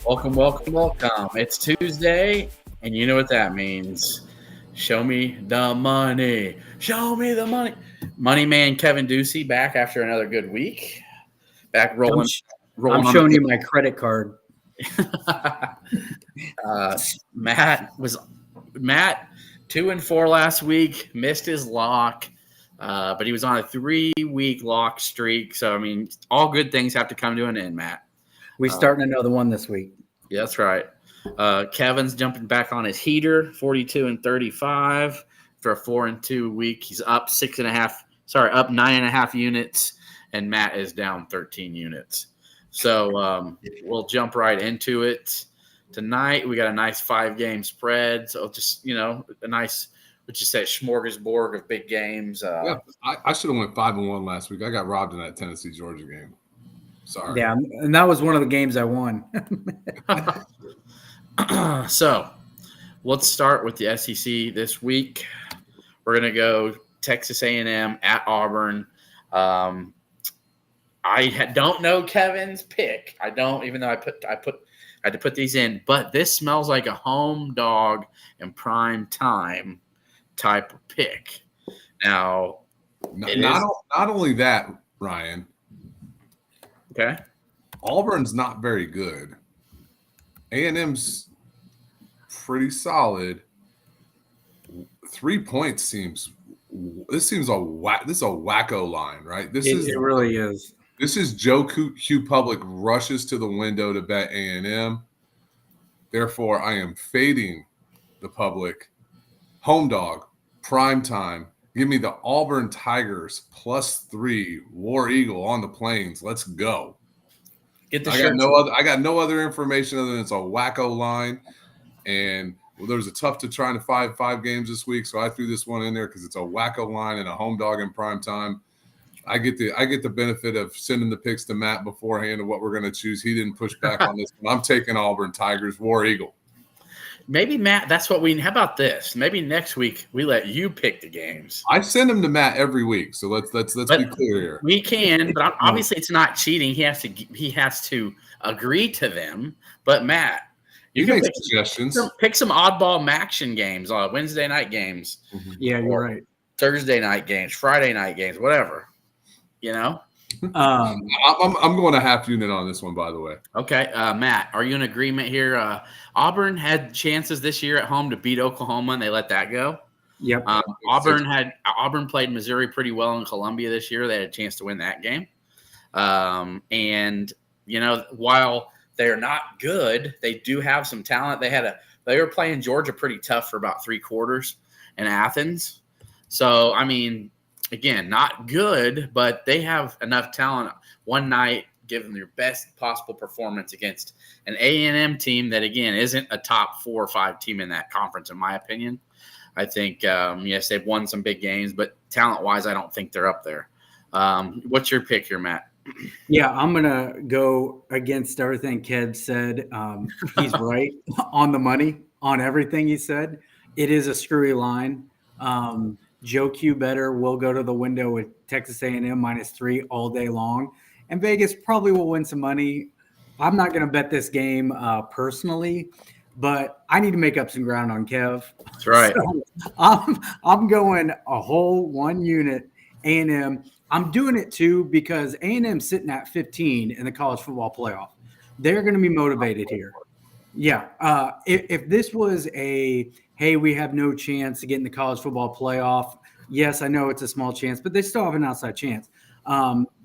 Welcome, welcome, welcome. It's Tuesday, and you know what that means. Show me the money. Show me the money. Money man Kevin Duce back after another good week. Back rolling. I'm showing you my credit card. Matt 2-4 last week, missed his lock, but he was on a 3-week lock streak. So, I mean, all good things have to come to an end, Matt. We're starting another one this week. Yeah, that's right. Kevin's jumping back on his heater, 42-35 for a 4-2 week. He's up 9.5 units, and Matt is down 13 units. So we'll jump right into it. Tonight we got a nice 5-game spread. So just a nice, what you say, smorgasbord of big games. I should have went 5-1 last week. I got robbed in that Tennessee Georgia game. Sorry. Yeah, and that was one of the games I won. So let's start with the SEC this week. We're gonna go Texas A&M at Auburn. I don't know Kevin's pick. I don't, even though I had to put these in. But this smells like a home dog in prime time type of pick. Now, not only that, Ryan. Okay. Auburn's not very good. A&M's pretty solid. 3 points seems a wacko line, right? It really is. This is Joe Q Public rushes to the window to bet A&M. Therefore, I am fading the public. Home dog, prime time. Give me the Auburn Tigers +3, War Eagle on the Plains. Let's go. Get the I got no other information other than it's a wacko line. And there was a tough to trying to five games this week, so I threw this one in there because it's a wacko line and a home dog in prime time. I get the benefit of sending the picks to Matt beforehand of what we're going to choose. He didn't push back on this one. I'm taking Auburn Tigers, War Eagle. Maybe, Matt, that's what how about this? Maybe next week we let you pick the games. I send them to Matt every week, so let's be clear here. We can, but obviously it's not cheating. He has to agree to them. But Matt, you can make suggestions. Pick some oddball action games on Wednesday night games. Mm-hmm. Yeah, you're right. Thursday night games, Friday night games, whatever. I'm going a half unit on this one, by the way. Okay, Matt, are you in agreement here? Auburn had chances this year at home to beat Oklahoma, and they let that go. Yep. Auburn played Missouri pretty well in Columbia this year. They had a chance to win that game. And while they're not good, they do have some talent. They were playing Georgia pretty tough for about 3 quarters in Athens. So I mean, again, not good, but they have enough talent. One night, give them their best possible performance against an A&M team that, again, isn't a top 4 or 5 team in that conference, in my opinion. I think, yes, they've won some big games, but talent-wise, I don't think they're up there. What's your pick here, Matt? Yeah, I'm going to go against everything Kev said. He's right on the money on everything he said. It is a screwy line. Joe Q better will go to the window with Texas A&M -3 all day long. And Vegas probably will win some money. I'm not going to bet this game personally, but I need to make up some ground on Kev. That's right. So I'm going a whole 1 unit A&M. I'm doing it too because A&M sitting at 15 in the college football playoff. They're going to be motivated here. Yeah. If this was hey, we have no chance to get in the college football playoff. Yes, I know it's a small chance, but they still have an outside chance.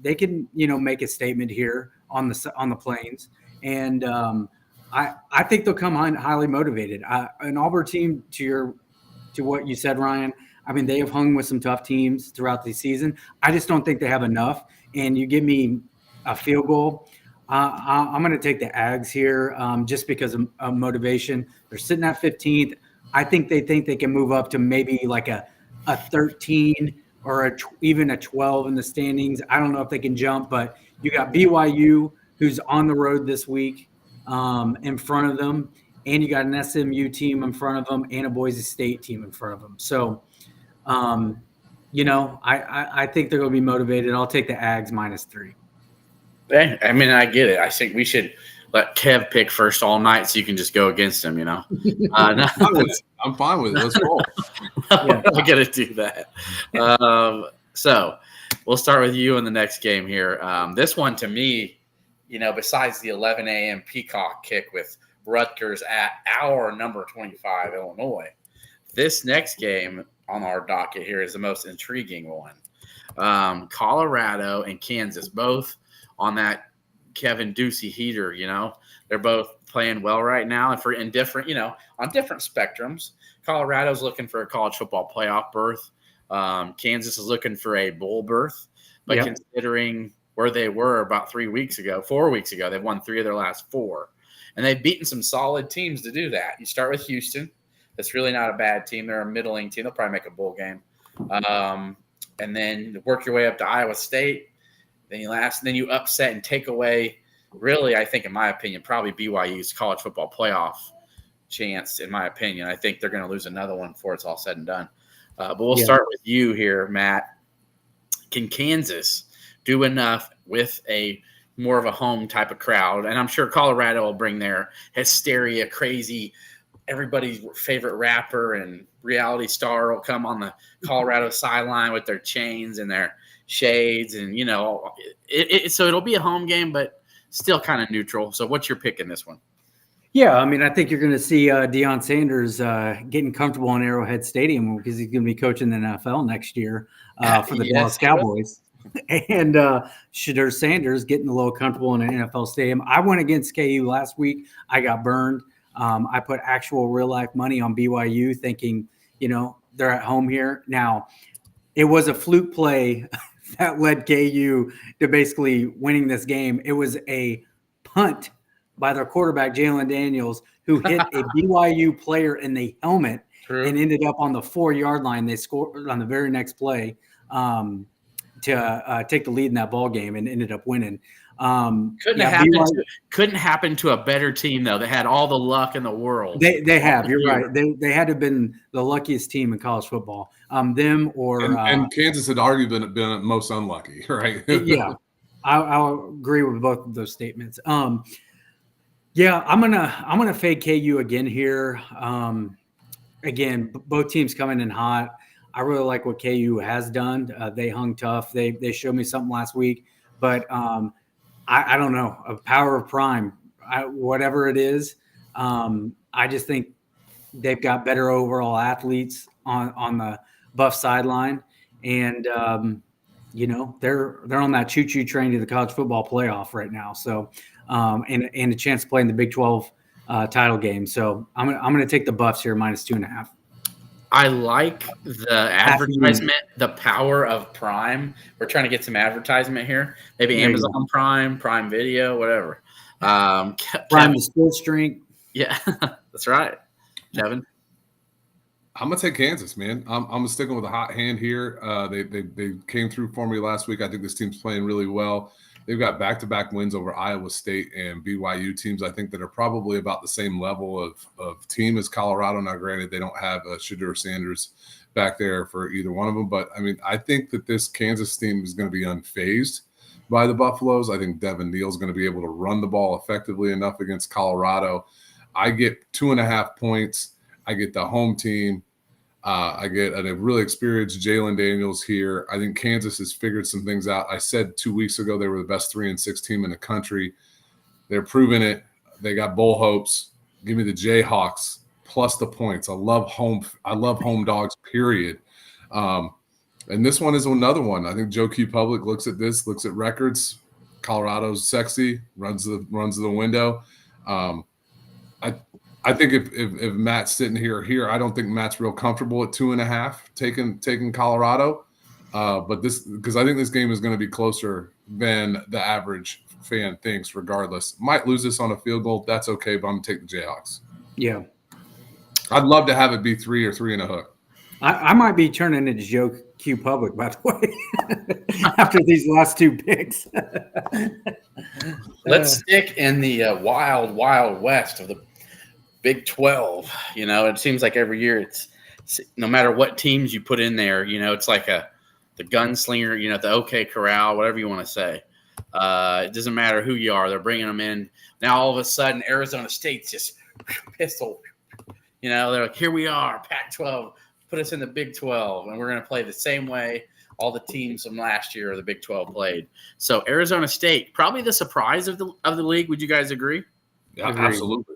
They can, make a statement here on the Plains, and I think they'll come highly motivated. An Auburn team, to what you said, Ryan. I mean, they have hung with some tough teams throughout the season. I just don't think they have enough. And you give me a field goal. I'm going to take the Ags here just because of motivation. They're sitting at 15th. I think they can move up to maybe like a 13 or even a 12 in the standings. I don't know if they can jump, but you got BYU, who's on the road this week, in front of them, and you got an SMU team in front of them and a Boise State team in front of them. So, I think they're going to be motivated. I'll take the Ags -3. I mean, I get it. I think we should let Kev pick first all night so you can just go against him, No, I'm fine with it. Let's roll. Yeah. I got to do that. So we'll start with you in the next game here. This one to me, besides the 11 a.m. Peacock kick with Rutgers at our number 25, Illinois, this next game on our docket here is the most intriguing one. Colorado and Kansas, both on that Kevin Duce heater, they're both playing well right now and in different, on different spectrums. Colorado's looking for a college football playoff berth. Kansas is looking for a bowl berth, but considering where they were about 4 weeks ago, they've won 3 of their last 4, and they've beaten some solid teams to do that. You start with Houston. That's really not a bad team. They're a middling team. They'll probably make a bowl game. And then work your way up to Iowa State. Then you upset and take away, really, I think, in my opinion, probably BYU's college football playoff chance, in my opinion. I think they're going to lose another one before it's all said and done. But we'll start with you here, Matt. Can Kansas do enough with a more of a home type of crowd? And I'm sure Colorado will bring their hysteria, crazy, everybody's favorite rapper and reality star will come on the Colorado sideline with their chains and their shades. And, so it'll be a home game, but still kind of neutral. So what's your pick in this one? Yeah, I mean, I think you're going to see Deion Sanders getting comfortable in Arrowhead Stadium because he's going to be coaching the NFL next year for the Dallas Cowboys. And Shedeur Sanders getting a little comfortable in an NFL stadium. I went against KU last week. I got burned. I put actual real-life money on BYU thinking, they're at home here. Now, it was a fluke play that led KU to basically winning this game. It was a punt by their quarterback, Jalen Daniels, who hit a BYU player in the helmet and ended up on the 4-yard line. They scored on the very next play to take the lead in that ball game and ended up winning. Couldn't happen to a better team, though. They had all the luck in the world. They have. You're right. They had to have been the luckiest team in college football. Them or and Kansas had arguably been most unlucky, right? Yeah, I'll agree with both of those statements. Yeah, I'm gonna fade KU again here. Again, both teams coming in hot. I really like what KU has done. They hung tough. They showed me something last week, but I don't know, a power of prime, whatever it is. I just think they've got better overall athletes on the Buff sideline, and they're on that choo-choo train to the college football playoff right now. So. And a chance to play in the Big 12 title game. So I'm going to take the Buffs here -2.5. I like the advertisement, the power of Prime. We're trying to get some advertisement here. Maybe Amazon Prime, Prime Video, whatever. Prime the sports drink. Yeah, that's right. Kevin? I'm gonna take Kansas, man. I'm sticking with a hot hand here. They came through for me last week. I think this team's playing really well. They've got back-to-back wins over Iowa State and BYU teams, I think, that are probably about the same level of team as Colorado. Now, granted, they don't have Shedeur Sanders back there for either one of them. But, I mean, I think that this Kansas team is going to be unfazed by the Buffaloes. I think Devin Neal's going to be able to run the ball effectively enough against Colorado. I get 2.5 points. I get the home team. I get a really experienced Jalen Daniels here. I think Kansas has figured some things out. I said 2 weeks ago they were the best 3-6 team in the country. They're proving it. They got bowl hopes. Give me the Jayhawks plus the points. I love home dogs, period. And this one is another one. I think Joe Q Public looks at this, looks at records. Colorado's sexy, runs the window. I think if Matt's sitting here, I don't think Matt's real comfortable at 2.5 taking Colorado. But this, because I think this game is going to be closer than the average fan thinks. Regardless, might lose this on a field goal. That's okay, but I'm gonna take the Jayhawks. Yeah, I'd love to have it be 3 or 3 and a hook. I might be turning into Joe Q Public, by the way, after these last 2 picks. Let's stick in the wild west of the Big 12. It seems like every year it's no matter what teams you put in there, it's like the gunslinger, the OK Corral, whatever you want to say. It doesn't matter who you are; they're bringing them in. Now all of a sudden, Arizona State's just pistol. They're like, here we are, Pac-12, put us in the Big 12, and we're going to play the same way all the teams from last year of the Big 12 played. So Arizona State, probably the surprise of the league. Would you guys agree? Yeah, absolutely.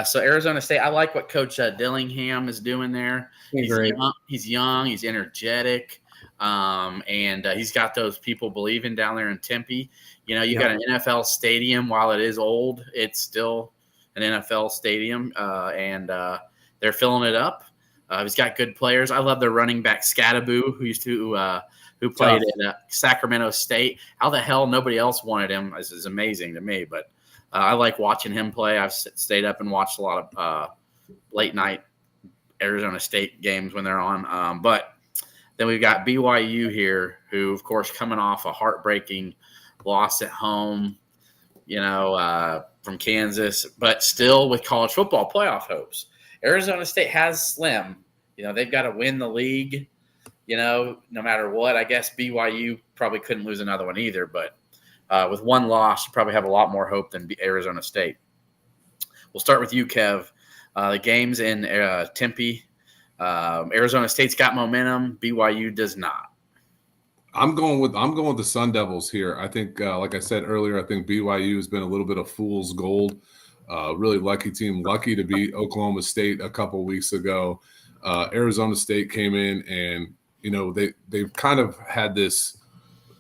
So Arizona State, I like what Coach Dillingham is doing there. He's young, he's energetic, and he's got those people believing down there in Tempe. You got an NFL stadium. While it is old, it's still an NFL stadium, and they're filling it up. He's got good players. I love their running back Scattaboo, who played at Sacramento State. How the hell nobody else wanted him is amazing to me, but I like watching him play. I've stayed up and watched a lot of late night Arizona State games when they're on. But then we've got BYU here, who, of course, coming off a heartbreaking loss at home, from Kansas, but still with college football playoff hopes. Arizona State has slim. They've got to win the league, no matter what. I guess BYU probably couldn't lose another one either, but with one loss, you probably have a lot more hope than Arizona State. We'll start with you, Kev. The game's in Tempe. Arizona State's got momentum. BYU does not. I'm going with the Sun Devils here. I think, like I said earlier, I think BYU has been a little bit of fool's gold. Really lucky team, lucky to beat Oklahoma State a couple weeks ago. Arizona State came in and they've kind of had this.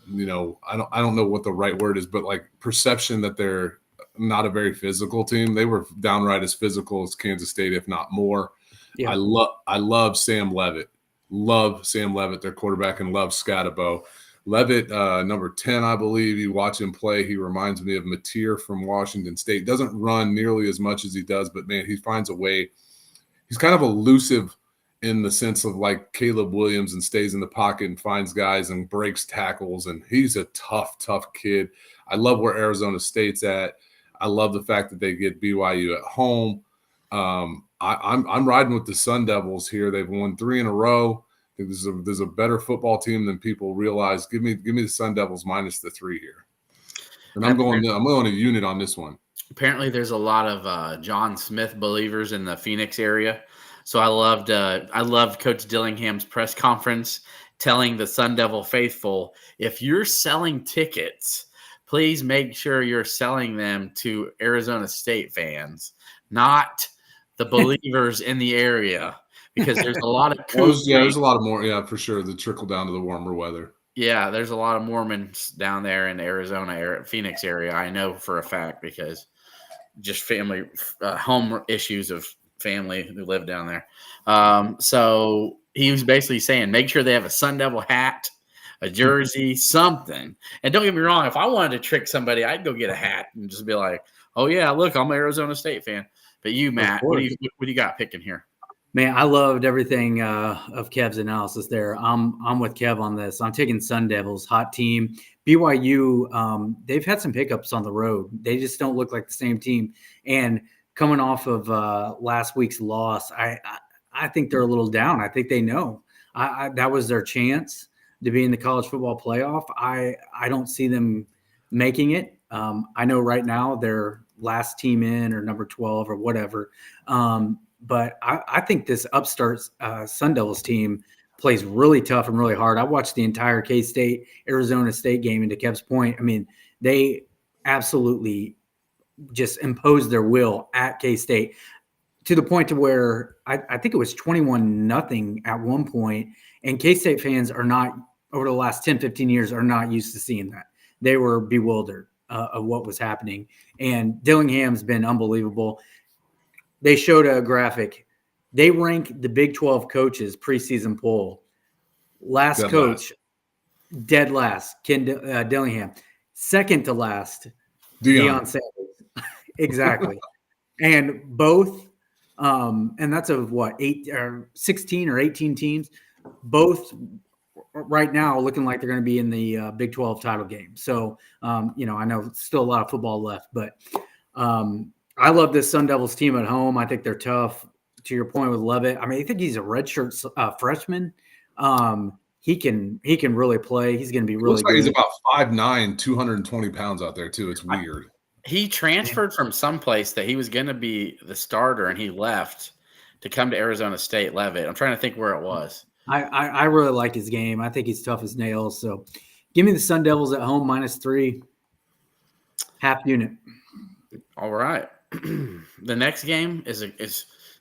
I don't know what the right word is, but like perception that they're not a very physical team. They were downright as physical as Kansas State, if not more. Yeah. I love Sam Leavitt. Love Sam Leavitt, their quarterback, and love Scatabo. Leavitt, number 10, I believe. You watch him play, he reminds me of Mateer from Washington State. Doesn't run nearly as much as he does, but, man, he finds a way. He's kind of elusive in the sense of like Caleb Williams, and stays in the pocket and finds guys and breaks tackles, and he's a tough kid. I love where Arizona State's at. I love the fact that they get BYU at home. I'm riding with the Sun Devils here. They've won 3 in a row. I think there's a better football team than people realize. Give me the Sun Devils minus the 3 here. And I'm going a unit on this one. Apparently, there's a lot of John Smith believers in the Phoenix area. So I loved Coach Dillingham's press conference telling the Sun Devil faithful, if you're selling tickets, please make sure you're selling them to Arizona State fans, not the believers in the area, because there's a lot of there's a lot of more, for sure, the trickle down to the warmer weather. Yeah, there's a lot of Mormons down there in the Arizona Phoenix area. I know for a fact, because just family home issues of family who live down there. So he was basically saying, make sure they have a Sun Devil hat, a jersey, something. And don't get me wrong, if I wanted to trick somebody, I'd go get a hat and just be like, oh yeah, look, I'm an Arizona State fan. But you, Matt, what do you got picking here? Man, I loved everything of Kev's analysis there. I'm with Kev on this. I'm taking Sun Devils, hot team. BYU, they've had some hiccups on the road. They just don't look like the same team. And coming off of last week's loss, I think they're a little down. I think they know that was their chance to be in the college football playoff. I don't see them making it. I know right now they're last team in or number 12 or whatever. But I think this upstart Sun Devils team plays really tough and really hard. I watched the entire K-State, Arizona State game, and to Kev's point, I mean, they absolutely just imposed their will at K-State to the point to where I think it was 21-0 at one point, and K-State fans are not, over the last 10, 15 years, are not used to seeing that. They were bewildered of what was happening, and Dillingham's been unbelievable. They showed a graphic. They rank the Big 12 coaches preseason poll. Dead last, Ken Dillingham. Second to last, Deion Sanders. Exactly. And both, and that's of what, 16 or 18 teams, both right now looking like they're going to be in the Big 12 title game. So, I know it's still a lot of football left, but I love this Sun Devils team at home. I think they're tough. To your point with Leavitt, I mean, I think he's a redshirt freshman. he can really play. He's going to be really Looks like good. he's about 5'9", 220 pounds out there too. It's weird. He transferred from someplace that he was going to be the starter, and he left to come to Arizona State. Levitt. I'm trying to think where it was. I really like his game. I think he's tough as nails. So give me the Sun Devils at home -3, half unit. All right. The next game is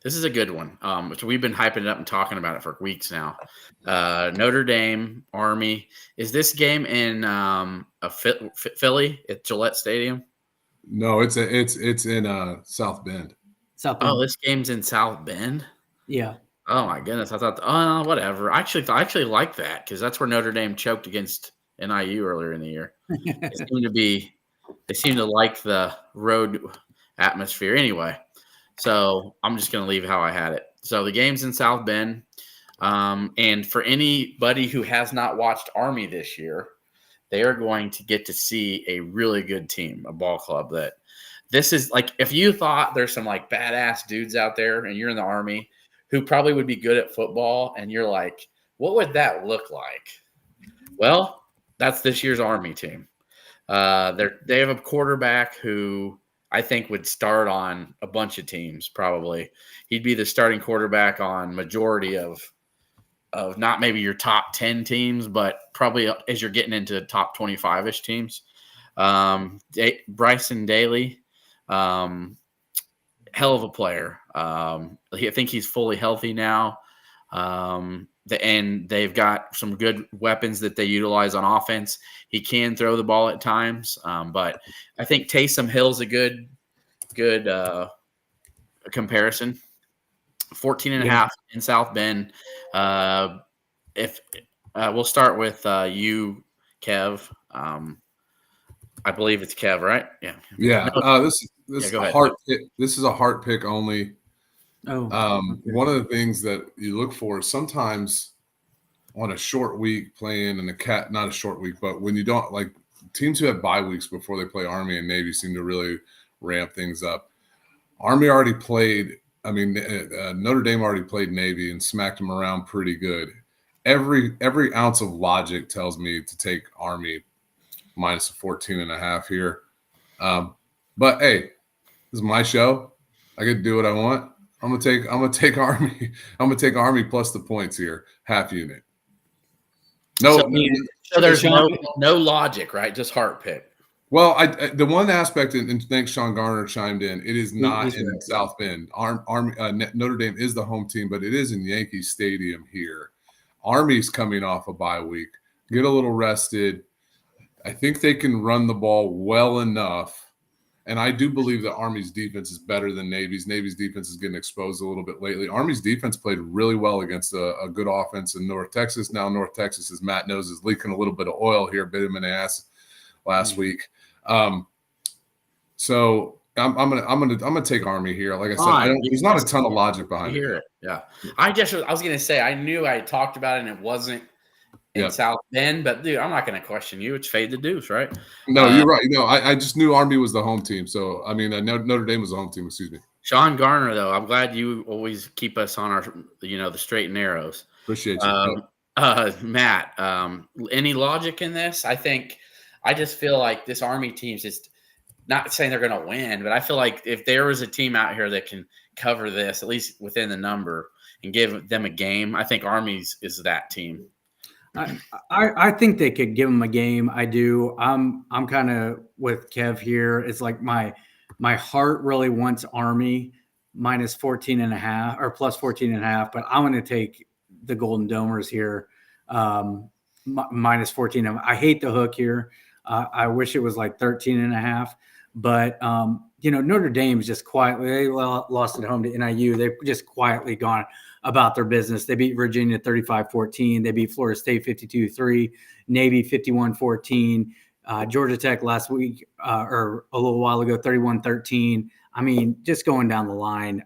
this is a good one. Which we've been hyping it up and talking about it for weeks now. Notre Dame Army. Is this game in Philly at Gillette Stadium? No, it's in South Bend. South Bend. Oh, this game's in South Bend. Yeah. Oh my goodness! I thought, whatever. I actually like that because that's where Notre Dame choked against NIU earlier in the year. They seem to like the road atmosphere anyway. So I'm just going to leave how I had it. So the game's in South Bend. And for anybody who has not watched Army this year, they are going to get to see a really good team, a ball club that this is like, if you thought there's some like badass dudes out there and you're in the Army who probably would be good at football and you're like, what would that look like? Well, that's this year's Army team. They have a quarterback who I think would start on a bunch of teams. Probably he'd be the starting quarterback on majority of not maybe your top 10 teams, but probably as you're getting into top 25-ish teams. Bryson Daly, hell of a player. I think he's fully healthy now. And they've got some good weapons that they utilize on offense. He can throw the ball at times, but I think Taysom Hill's a good comparison. 14.5 in South Bend. If we'll start with you, Kev. I believe it's Kev, right? Yeah. Yeah. This is a heart pick. This is a heart pick only. Okay. One of the things that you look for is sometimes on a short week playing in not a short week, but when you don't like teams who have bye weeks before they play Army and Navy seem to really ramp things up. Army already played. I mean, Notre Dame already played Navy and smacked them around pretty good. Every ounce of logic tells me to take Army -14.5 here. But hey, this is my show. I get to do what I want. I'm gonna take Army. I'm gonna take Army plus the points here, half unit. So there's no logic, right? Just heart pick. Well, the one aspect, and thanks Sean Garner chimed in. It is not in South Bend. Notre Dame is the home team, but it is in Yankee Stadium here. Army's coming off a bye week, get a little rested. I think they can run the ball well enough. And I do believe that Army's defense is better than Navy's. Navy's defense is getting exposed a little bit lately. Army's defense played really well against a good offense in North Texas. Now North Texas, as Matt knows, is leaking a little bit of oil here, bit him in the ass last week. So I'm gonna take Army here. Like I said, there's not a ton of logic behind it. Yeah. I was gonna say I knew I had talked about it and it wasn't in South Bend, but dude, I'm not gonna question you. It's fade the Deuce, right? No, you're right. No, I just knew Army was the home team. So I mean, Notre Dame was the home team. Excuse me. Sean Garner, though, I'm glad you always keep us on our, the straight and narrows. Appreciate you. Matt, any logic in this? I just feel like this Army team's just not saying they're going to win, but I feel like if there was a team out here that can cover this, at least within the number, and give them a game, I think Army's is that team. I think they could give them a game. I do. I'm kind of with Kev here. It's like my heart really wants Army -14.5 or +14.5, but I'm going to take the Golden Domers here -14. I hate the hook here. I wish it was like 13.5, but Notre Dame's just quietly, they lost at home to NIU. They've just quietly gone about their business. They beat Virginia 35-14. They beat Florida State 52-3, Navy 51-14. Georgia Tech last week or a little while ago, 31-13. I mean, just going down the line,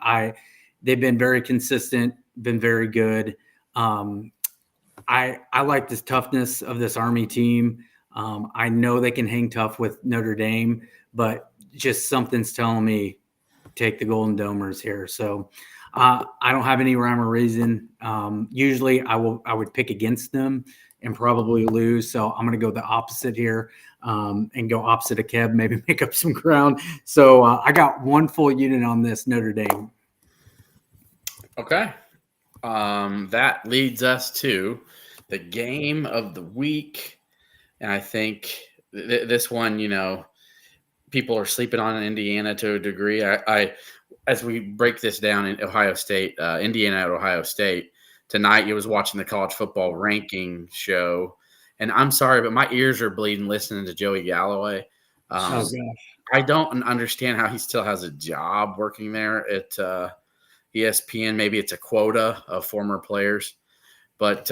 they've been very consistent, been very good. I like this toughness of this Army team. I know they can hang tough with Notre Dame, but just something's telling me take the Golden Domers here. So I don't have any rhyme or reason. Usually I would pick against them and probably lose. So I'm going to go the opposite here and go opposite of Kev, maybe make up some ground. So I got one full unit on this Notre Dame. Okay. That leads us to the game of the week. And I think this one, people are sleeping on Indiana to a degree. I as we break this down in Ohio State, Indiana at Ohio State tonight, you was watching the college football ranking show, and I'm sorry, but my ears are bleeding listening to Joey Galloway. Oh gosh. I don't understand how he still has a job working there at ESPN. Maybe it's a quota of former players, but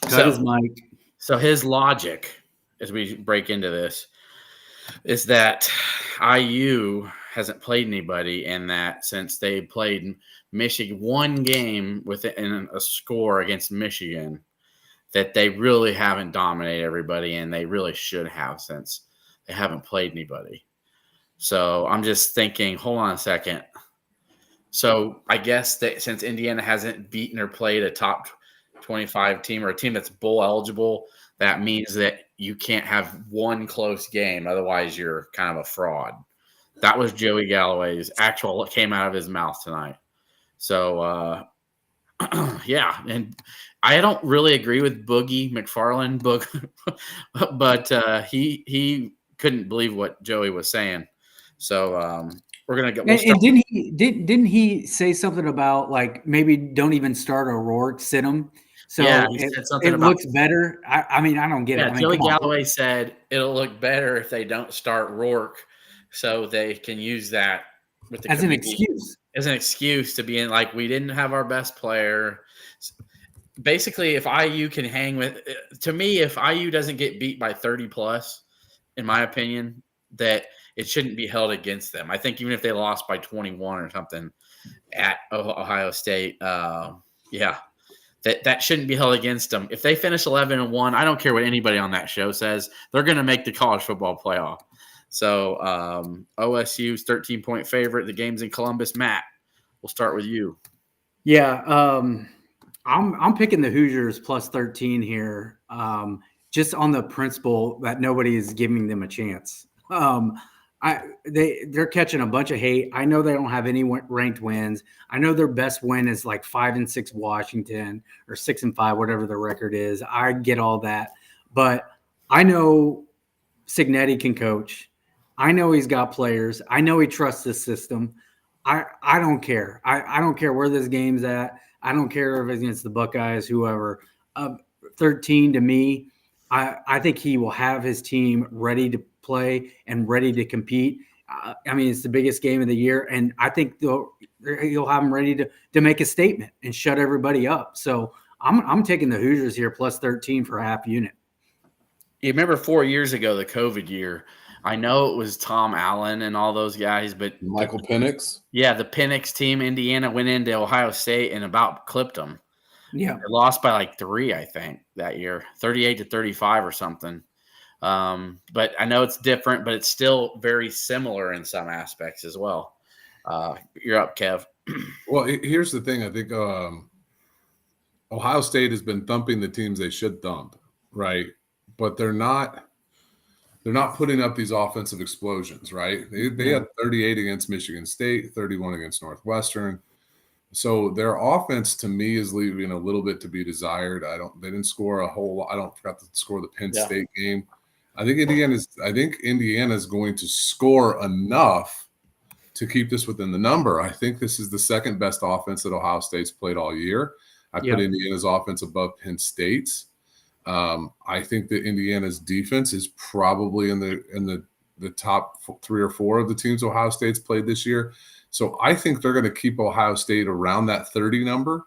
Cut his mic. So his logic, as we break into this, is that IU hasn't played anybody in that since they played Michigan one game within a score against Michigan, that they really haven't dominated everybody, and they really should have since they haven't played anybody. So I'm just thinking, hold on a second. So I guess that since Indiana hasn't beaten or played a top 25 team or a team that's bowl eligible, that means that you can't have one close game. Otherwise, you're kind of a fraud. That was Joey Galloway's actual what came out of his mouth tonight. So, yeah. And I don't really agree with Boogie McFarland, but he couldn't believe what Joey was saying. So we're going to go. And didn't he say something about like maybe don't even start O'Rourke, sit him? So yeah, he said something about looks better. I mean, I don't get it. I mean, Joey Galloway said it'll look better if they don't start Rourke, so they can use that with the as an excuse. As an excuse to be in like we didn't have our best player. Basically, if IU can hang with, to me, if IU doesn't get beat by 30 plus, in my opinion, that it shouldn't be held against them. I think even if they lost by 21 or something at Ohio State, yeah. That shouldn't be held against them. If they finish 11-1, I don't care what anybody on that show says. They're going to make the college football playoff. So OSU's 13-point favorite. The game's in Columbus. Matt, we'll start with you. Yeah, I'm picking the Hoosiers plus 13 here, just on the principle that nobody is giving them a chance. They're catching a bunch of hate. I know they don't have any ranked wins. I know their best win is like 5-6 Washington or 6-5, whatever the record is. I get all that, but I know Cignetti can coach. I know he's got players. I know he trusts the system. I don't care. I don't care where this game's at. I don't care if it's against the Buckeyes, whoever. 13 to me, I think he will have his team ready to play and ready to compete. I mean, it's the biggest game of the year, and I think he'll have them ready to make a statement and shut everybody up. So I'm taking the Hoosiers here plus 13 for half unit. You remember 4 years ago, the COVID year? I know it was Tom Allen and all those guys, but Michael Penix. Yeah, the Penix team, Indiana went into Ohio State and about clipped them. Yeah, they lost by like 3, I think, that year, 38-35 or something. But I know it's different, but it's still very similar in some aspects as well. You're up, Kev. Well, here's the thing. I think Ohio State has been thumping the teams they should thump, right? But they're not putting up these offensive explosions, right? They had 38 against Michigan State, 31 against Northwestern. So their offense to me is leaving a little bit to be desired. They didn't score a whole lot. I don't forgot to score the Penn State game. I think Indiana's going to score enough to keep this within the number. I think this is the second best offense that Ohio State's played all year. I put Indiana's offense above Penn State's. I think that Indiana's defense is probably in the top 3 or 4 of the teams Ohio State's played this year. So I think they're going to keep Ohio State around that 30 number.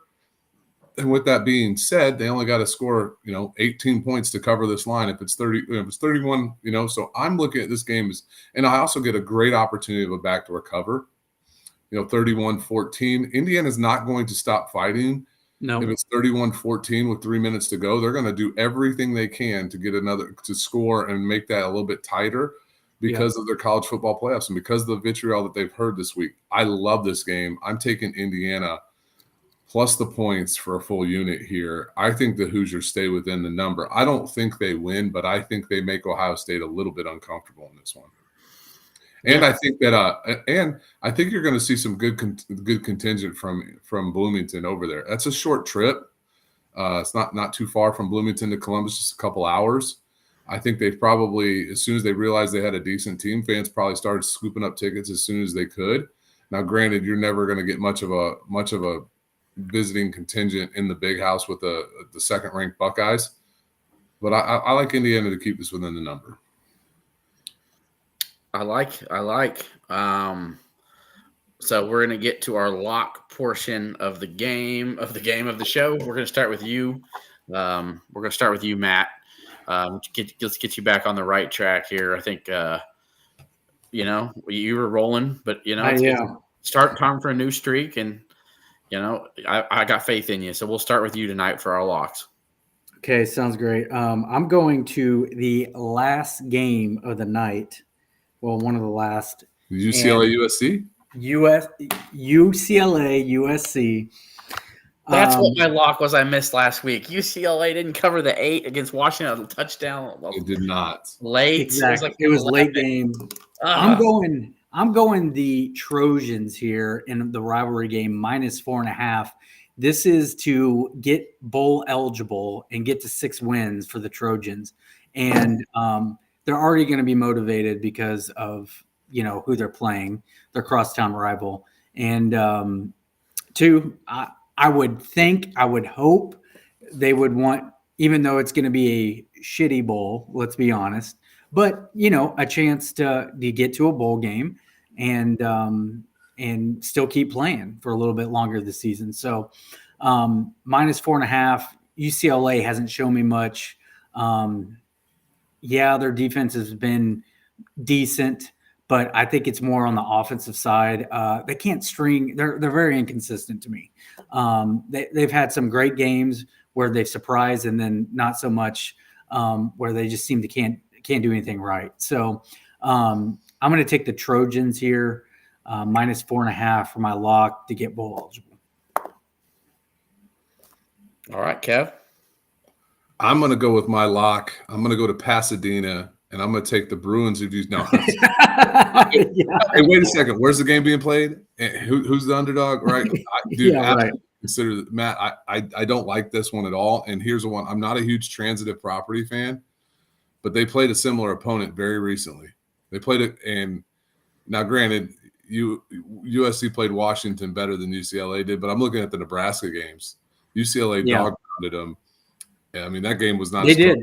And with that being said, they only got to score, 18 points to cover this line. If it's 31, so I'm looking at this game and I also get a great opportunity of a backdoor cover, 31-14. Indiana's not going to stop fighting. No. If it's 31-14 with 3 minutes to go, they're going to do everything they can to get to score and make that a little bit tighter. because of their college football playoffs and because of the vitriol that they've heard this week. I love this game. I'm taking Indiana plus the points for a full unit here. I think the Hoosiers stay within the number. I don't think they win, but I think they make Ohio State a little bit uncomfortable in this one. And I think that, I think you're going to see some good contingent from Bloomington over there. That's a short trip. It's not too far from Bloomington to Columbus, just a couple hours. I think they've probably, as soon as they realized they had a decent team, fans probably started scooping up tickets as soon as they could. Now, granted, you're never going to get much of a visiting contingent in the big house with the second-ranked Buckeyes, but I like Indiana to keep this within the number. I like. So we're going to get to our lock portion of the show. We're going to start with you. We're going to start with you, Matt. Let's get you back on the right track here. I think, you were rolling, but start time for a new streak, and I got faith in you. So we'll start with you tonight for our locks. Okay, sounds great. I'm going to the last game of the night. Well, one of the last. UCLA USC? UCLA USC. That's what my lock was I missed last week. UCLA didn't cover the 8 against Washington on a touchdown. It did not. Late. Exactly. It was late game. I'm going the Trojans here in the rivalry game -4.5. This is to get bowl eligible and get to 6 wins for the Trojans. And they're already going to be motivated because of, who they're playing, their crosstown rival. And 2, I would hope they would want, even though it's going to be a shitty bowl, let's be honest, but, a chance to get to a bowl game and still keep playing for a little bit longer this season. So -4.5, UCLA hasn't shown me much. Their defense has been decent, but I think it's more on the offensive side. They can't string. They're very inconsistent to me. They've had some great games where they've surprised, and then not so much where they just seem to can't do anything right. So I'm going to take the Trojans here, -4.5 for my lock to get bowl eligible. All right, Kev. I'm going to go with my lock. I'm going to go to Pasadena, and I'm going to take the Bruins. Hey, wait a second. Where's the game being played? Who's the underdog? Right, dude. Right. Consider Matt. I don't like this one at all. And here's the one. I'm not a huge transitive property fan, but they played a similar opponent very recently. They played it, and now granted, USC played Washington better than UCLA did, but I'm looking at the Nebraska games. UCLA dog-pounded them. I mean, that game was not. They did.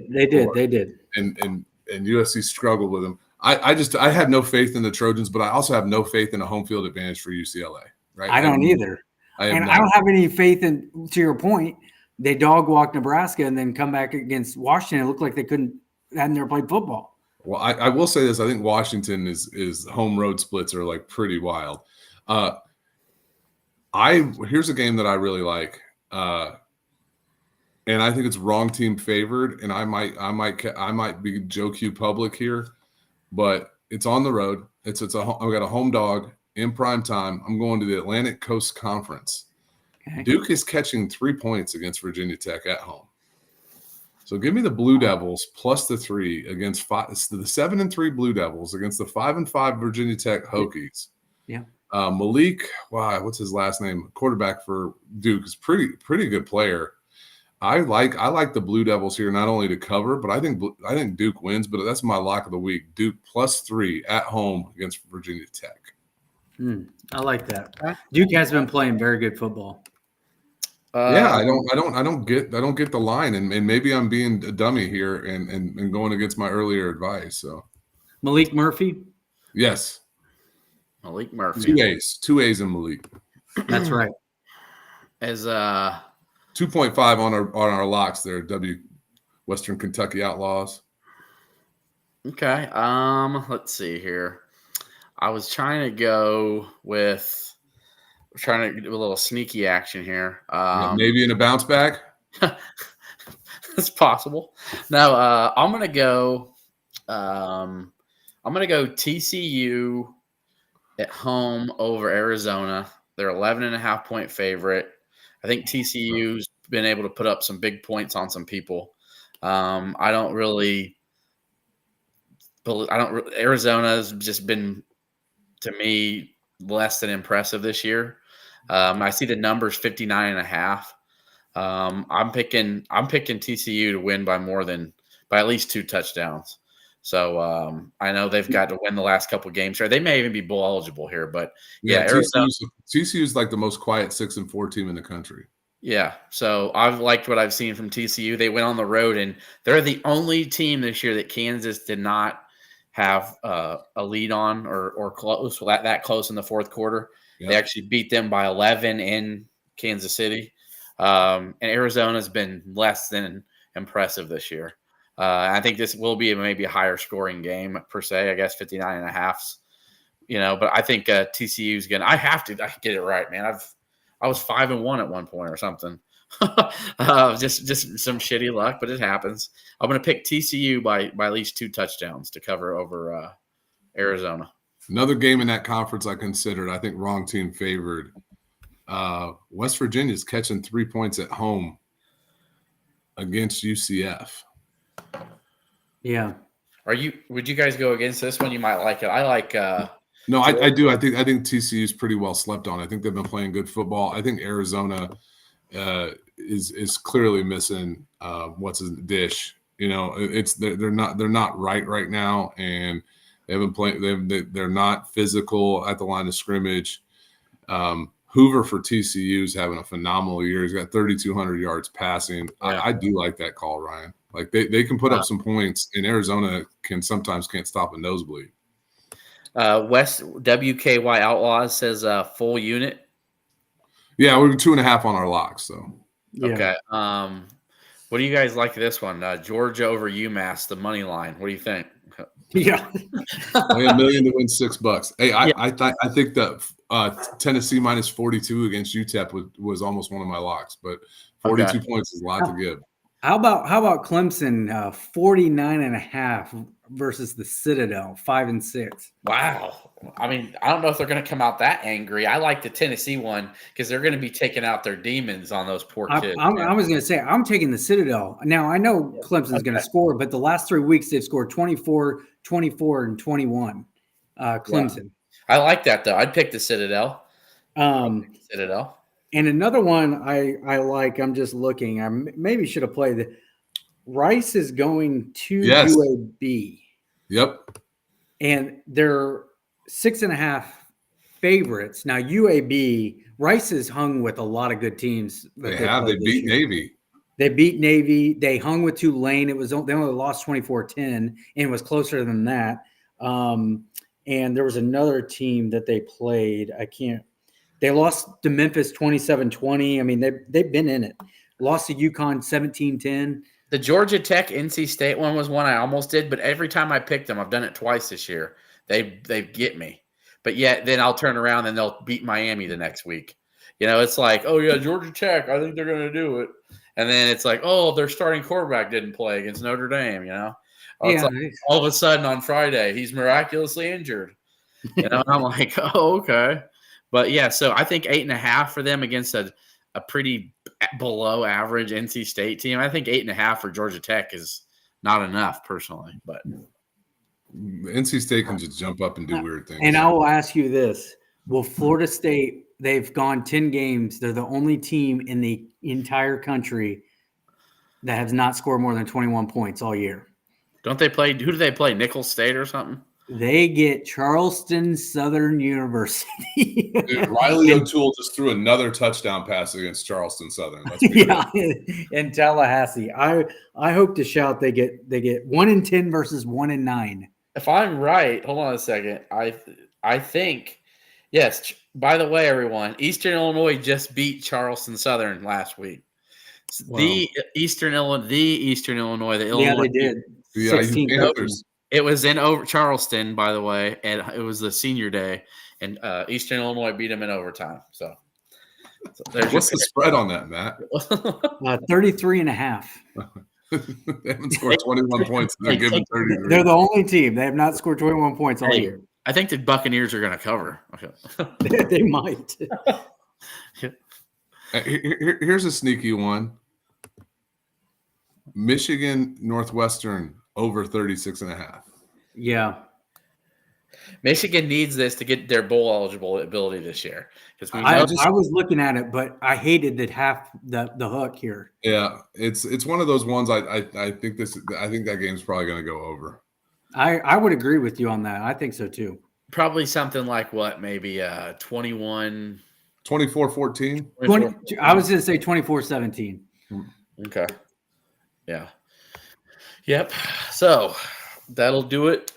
And USC struggled with them. I have no faith in the Trojans, but I also have no faith in a home field advantage for UCLA. Right? I don't either. I don't have any faith in. To your point, they dog walk Nebraska and then come back against Washington. It looked like they hadn't never played football. Well, I will say this. I think Washington is home road splits are like pretty wild. Here's a game that I really like. And I think it's wrong team favored, and I might be Joe Q public here, but it's on the road. I've got a home dog in prime time. I'm going to the Atlantic Coast Conference. Okay. Duke is catching 3 points against Virginia Tech at home. So give me the Blue Devils plus the 3 against the 7-3 Blue Devils against the 5-5 Virginia Tech Hokies. Yeah. Malik, what's his last name? Quarterback for Duke is pretty good player. I like the Blue Devils here, not only to cover, but I think Duke wins. But that's my lock of the week: Duke plus 3 at home against Virginia Tech. I like that. Duke has been playing very good football. I don't get the line, and maybe I'm being a dummy here and going against my earlier advice. So Malik Murphy, yes, Malik Murphy, 2 A's in Malik. That's right. As 2.5 on our locks there, Western Kentucky Outlaws. Okay. Let's see here. I was trying to do a little sneaky action here. Maybe in a bounce back. It's possible. No, I'm gonna go. I'm I'm going to go TCU at home over Arizona. They're 11.5-point favorite. I think TCU's been able to put up some big points on some people. I don't really Arizona's just been, to me, less than impressive this year. I see the numbers 59.5. I'm picking TCU to win by at least 2 touchdowns. So I know they've got to win the last couple games here. They may even be bowl eligible here, but TCU is like the most quiet 6-4 team in the country. Yeah, so I've liked what I've seen from TCU. They went on the road, and they're the only team this year that Kansas did not have a lead on or close that close in the fourth quarter. Yep. They actually beat them by 11 in Kansas City. And Arizona's been less than impressive this year. I think this will be maybe a higher scoring game per se. I guess 59.5. But I think TCU's gonna. I get it right, man. I was 5-1 at one point or something. Just some shitty luck, but it happens. I'm gonna pick TCU by at least 2 touchdowns to cover over Arizona. Another game in that conference I considered. I think wrong team favored. West Virginia's catching 3 points at home against UCF. Yeah. Would you guys go against this one? You might like it. I like. No, I do. I think TCU is pretty well slept on. I think they've been playing good football. I think Arizona is clearly missing what's his dish. They're not right now, and they haven't played. They're not physical at the line of scrimmage. Hoover for TCU is having a phenomenal year. He's got 3,200 yards passing. Yeah. I do like that call, Ryan. Like they can put up some points, and Arizona sometimes can't stop a nosebleed. West WKY Outlaws says full unit. Yeah, we're 2.5 on our locks. So yeah. Okay. What do you guys like this one? Georgia over UMass, the money line. What do you think? Yeah, $1 million to win $6. Hey, I think that Tennessee minus 42 against UTEP was almost one of my locks, but 42 points is a lot to give. How about Clemson 49.5 versus the Citadel 5-6? Wow. I mean, I don't know if they're going to come out that angry. I like the Tennessee one because they're going to be taking out their demons on those poor kids. I was going to say I'm taking the Citadel. Now I know Clemson's going to score, but the last 3 weeks they've scored 24, 24, and 21. Clemson. Yeah. I like that though. I'd pick the Citadel. Citadel. And another one I like, I'm just looking, I maybe should have played it. Rice is going to UAB. Yep. And they're 6.5 favorites. Now, UAB, Rice is hung with a lot of good teams. They beat Navy. They beat Navy. They hung with Tulane. They only lost 24-10, and it was closer than that. And there was another team that they played. They lost to Memphis 27-20. I mean, they've been in it. Lost to UConn 17-10. The Georgia Tech NC State one was one I almost did, but every time I picked them, I've done it twice this year. They get me. But yet then I'll turn around and they'll beat Miami the next week. It's like, oh yeah, Georgia Tech, I think they're going to do it. And then it's like, oh, their starting quarterback didn't play against Notre Dame, It's like, all of a sudden on Friday, he's miraculously injured. And I'm like, oh, okay. But yeah, so I think 8.5 for them against a pretty below average NC State team. I think 8.5 for Georgia Tech is not enough personally, but NC State can just jump up and do weird things. And I will ask you this. Will Florida State, they've gone 10 games. They're the only team in the entire country that has not scored more than 21 points all year. Don't they play? Who do they play? Nicholls State or something? They get Charleston Southern University. Dude, Riley O'Toole just threw another touchdown pass against Charleston Southern. In Tallahassee. I hope to shout they get 1-10 versus 1-9. If I'm right, hold on a second. I think yes. By the way, everyone, Eastern Illinois just beat Charleston Southern last week. Wow. The Eastern Illinois. The Illinois. Yeah, they did. 16 It was in Charleston, by the way, and it was the senior day, and Eastern Illinois beat them in overtime. So what's the spread on that, Matt? 33.5. They haven't scored 21 points. They're giving 33. They're the only team. They have not scored 21 points all year. I think the Buccaneers are going to cover. They might. Here's a sneaky one. Michigan Northwestern over 36.5. Yeah. Michigan needs this to get their bowl eligible ability this year. Because I was looking at it, but I hated that half the hook here. Yeah, it's one of those ones. I think that game's probably going to go over. I would agree with you on that. I think so too. Probably something like what, maybe 21 24-14. I was going to say 24-17. Okay. Yeah. Yep. So that'll do it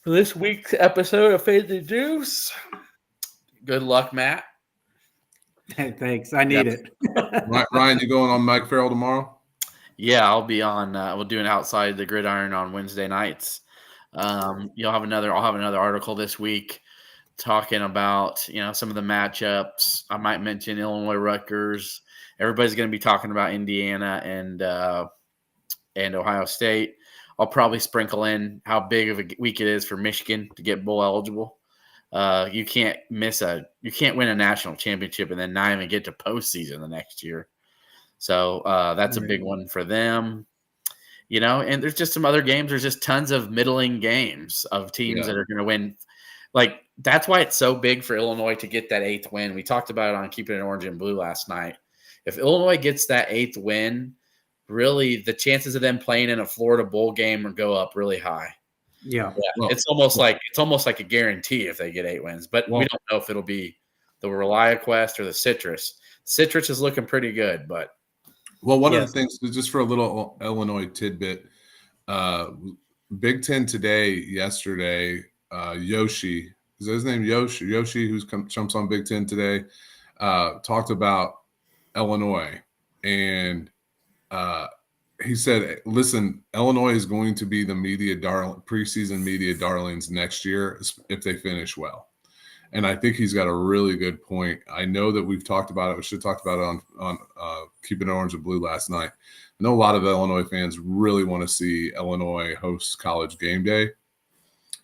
for this week's episode of Fade the Deuce. Good luck, Matt. Hey, thanks. I need it. Ryan, you going on Mike Farrell tomorrow? Yeah, I'll be on. We'll do an Outside the Gridiron on Wednesday nights. I'll have another article this week talking about some of the matchups. I might mention Illinois, Rutgers. Everybody's going to be talking about Indiana and Ohio State. I'll probably sprinkle in how big of a week it is for Michigan to get bowl eligible. You can't win a national championship and then not even get to postseason the next year. So that's a big one for them. And there's just some other games. There's just tons of middling games of teams that are going to win. Like, that's why it's so big for Illinois to get that 8th win. We talked about it on Keeping It Orange and Blue last night. If Illinois gets that 8th win, really the chances of them playing in a Florida bowl game go up really high. Yeah. Well, it's almost like a guarantee if they get 8 wins, but we don't know if it'll be the ReliaQuest or the Citrus. Citrus is looking pretty good, but one of the things, just for a little Illinois tidbit, Big Ten yesterday, Yoshi, is that his name? Yoshi, who's jumps on Big Ten today, talked about Illinois, and he said, listen, Illinois is going to be the preseason media darlings next year if they finish well. And I think he's got a really good point. I know that we've talked about it. We should have talked about it on Keeping It Orange and Blue last night. I know a lot of Illinois fans really want to see Illinois host College game day.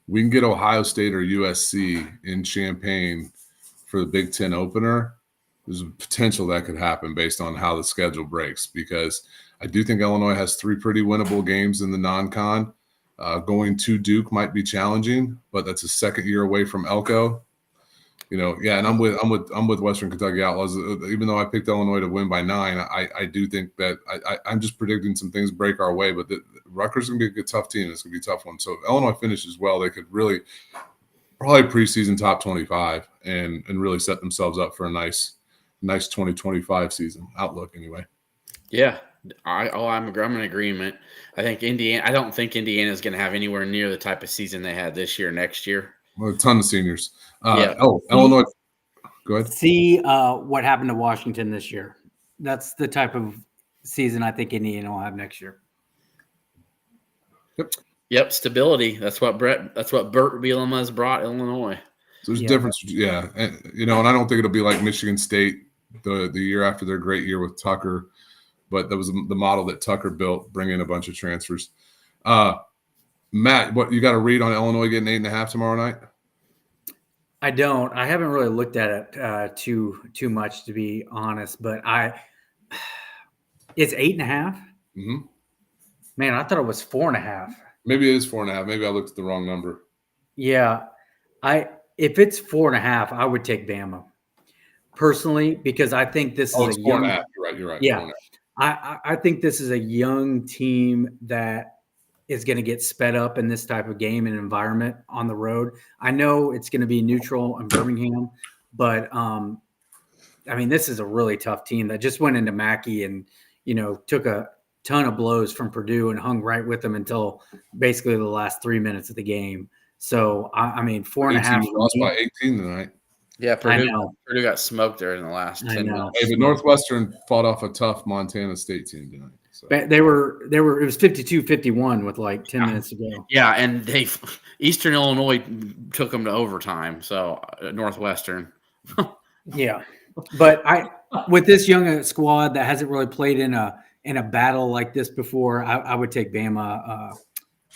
We can get Ohio State or USC in Champaign for the Big Ten opener. There's a potential that could happen based on how the schedule breaks, because I do think Illinois has 3 pretty winnable games in the non-con. Going to Duke might be challenging, but that's a second year away from Elko. And I'm with Western Kentucky Outlaws. Even though I picked Illinois to win by 9, I do think that I'm just predicting some things break our way. But Rutgers is going to be a good, tough team. It's going to be a tough one. So if Illinois finishes well, they could really probably preseason top 25 and really set themselves up for a nice 2025 season outlook anyway. Yeah. I'm in agreement. I don't think Indiana is going to have anywhere near the type of season they had this year, next year. Well, a ton of seniors. Illinois. Go ahead. See what happened to Washington this year. That's the type of season I think Indiana will have next year. Yep. Stability. That's what Bert Bielema has brought Illinois. So there's a difference. Yeah. And I don't think it'll be like Michigan State the year after their great year with Tucker, but that was the model that Tucker built, bring in a bunch of transfers. Matt, what you got to read on Illinois getting 8.5 tomorrow night? I don't. I haven't really looked at it too much, to be honest. But it's 8.5. Mm-hmm. Man, I thought it was 4.5. Maybe it is 4.5. Maybe I looked at the wrong number. Yeah, if it's 4.5, I would take Bama personally, because I think this is it's 4.5. You're right. Yeah, I think this is a young team that is going to get sped up in this type of game and environment on the road. I know it's going to be neutral in Birmingham, but this is a really tough team that just went into Mackey and, took a ton of blows from Purdue and hung right with them until basically the last 3 minutes of the game. So, 4.5. Lost by 18 tonight. Yeah, Purdue got smoked there in the last 10 minutes. Hey, but Northwestern fought off a tough Montana State team tonight. So. They were. It was 52-51 with like 10 minutes to go. Yeah, and Eastern Illinois took them to overtime. So Northwestern. Yeah, but with this young squad that hasn't really played in a in a battle like this before, I would take Bama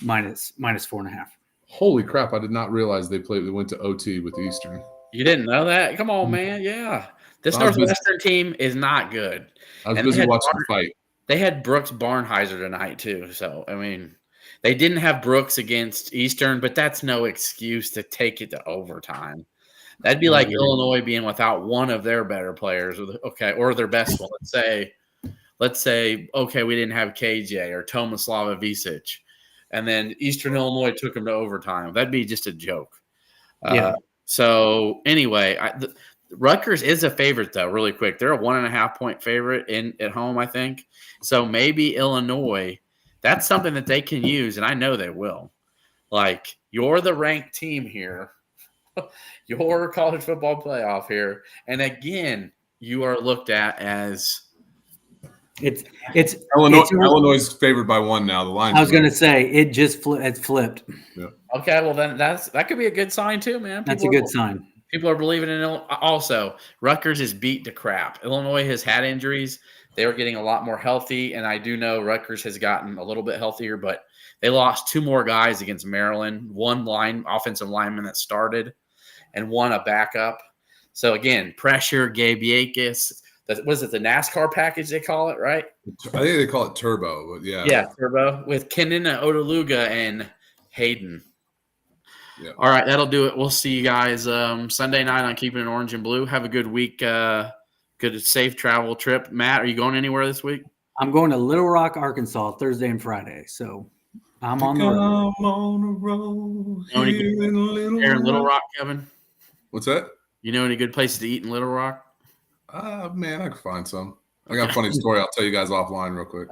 minus 4.5. Holy crap! I did not realize they went to OT with Eastern. You didn't know that? Come on, man. Yeah. This I was busy- Northwestern team is not good. I was And they busy had watching the fight. They had Brooks Barnheiser tonight, too. So, I mean, they didn't have Brooks against Eastern, but that's no excuse to take it to overtime. That'd be like Illinois being without one of their better players, or their best one. Let's say, okay, we didn't have KJ or Tomislava Visic, and then Eastern Illinois took them to overtime. That'd be just a joke. Yeah. So anyway, Rutgers is a favorite, though, really quick. They're a 1.5-point favorite at home, I think. So maybe Illinois, that's something that they can use, and I know they will. Like, you're the ranked team here. Your college football playoff here. And again, you are looked at as it's Illinois is favored by 1 now. The line. I was going to say it's flipped. Yeah. Okay, well then that could be a good sign too, man. That's a good sign. People are believing in it. Also, Rutgers is beat to crap. Illinois has had injuries. They were getting a lot more healthy, and I do know Rutgers has gotten a little bit healthier, but they lost 2 more guys against Maryland, 1 offensive lineman that started, and 1 a backup. So again, pressure, Gabe Yakis. Was it the NASCAR package they call it, right? I think they call it Turbo, but yeah. Yeah, Turbo with Kenina Odeluga and Hayden. Yeah. All right, that'll do it. We'll see you guys Sunday night on Keeping It Orange and Blue. Have a good week. Good, safe travel trip. Matt, are you going anywhere this week? I'm going to Little Rock, Arkansas, Thursday and Friday. So I'm on the road. I'm on the road here in Little Rock, Kevin? What's that? You know any good places to eat in Little Rock? Man, I can find some. I got a funny story. I'll tell you guys offline real quick.